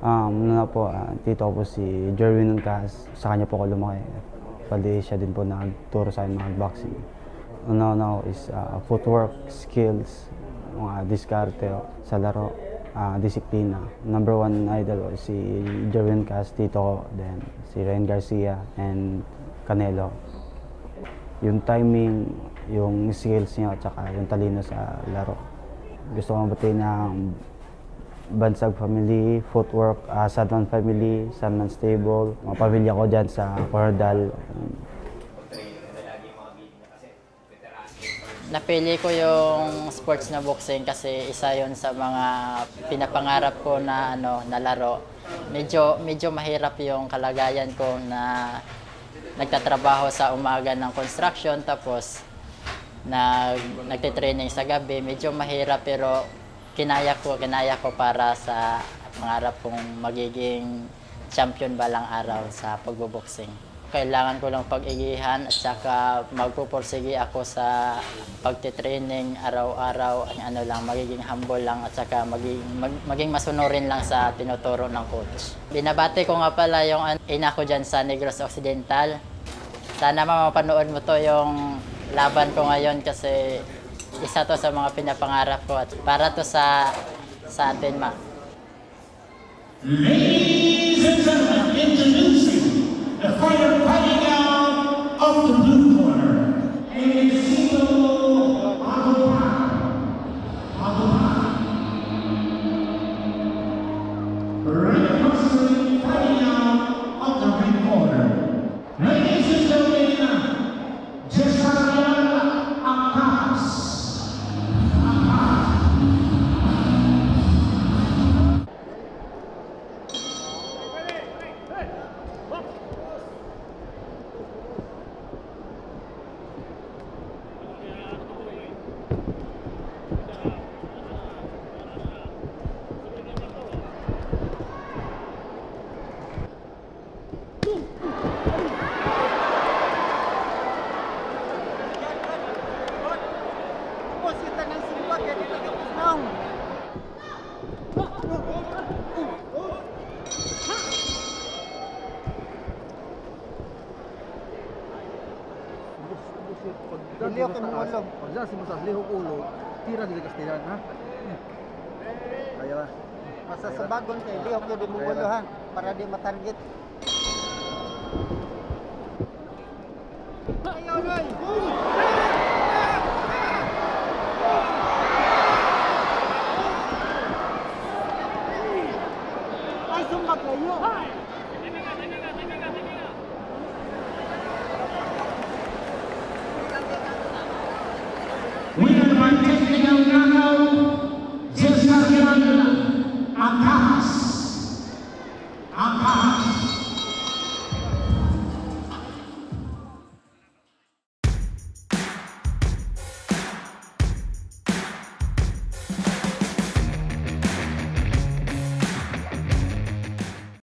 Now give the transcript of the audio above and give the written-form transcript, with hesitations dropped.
Una po, tito ko po si Jerwin Cas. Sa kanya po ako lumaki. Pwede siya din po nagturo sa akin mag-boxing. Una is footwork, skills, mga diskarte sa laro, disiplina. Number one idol ko si Jerwin Cas, tito ko, then si Ryan Garcia and Canelo. Yung timing, yung skills niya, at saka yung talino sa laro. Gusto ko mabuti ng Bansag family, footwork, Sadman family, Sadman stable, mga pamilya ko dyan sa Cordal. Napili ko yung sports na boxing kasi isa yon sa mga pinapangarap ko na na laro. Medyo mahirap yung kalagayan ko na nagtatrabaho sa umaga ng construction tapos nagte-training sa gabi. Medyo mahirap pero kinaya ko para sa pangarap kong magiging champion balang araw sa pagboboxing. Kailangan ko lang pag-igihan at saka magpupursige ako sa pagtitraining araw-araw, magiging humble lang at saka maging masunurin lang sa tinuturo ng coach. Binabati ko nga pala yung ina ko dyan sa Negros Occidental. Sana mapanood mo to yung laban ko ngayon kasi isa to sa mga pinapangarap ko at para to sa atin, ma. Ladies and gentlemen, introducing the fighter fighting out of the blue corner, Exito Agopan. Right across the ring, fighting out of the red corner. Ladies and gentlemen, Jessarian Akas. Lihok yung mga ulo. Pagdala si Musas, lihok ulo, tira nila kastilan, ha? Kaya ba? Masa sa bagon kayo, lihok yung di mga ulo, ha? Para di matarget. Ayaw, Roy! Ay, sumbak kayo! We are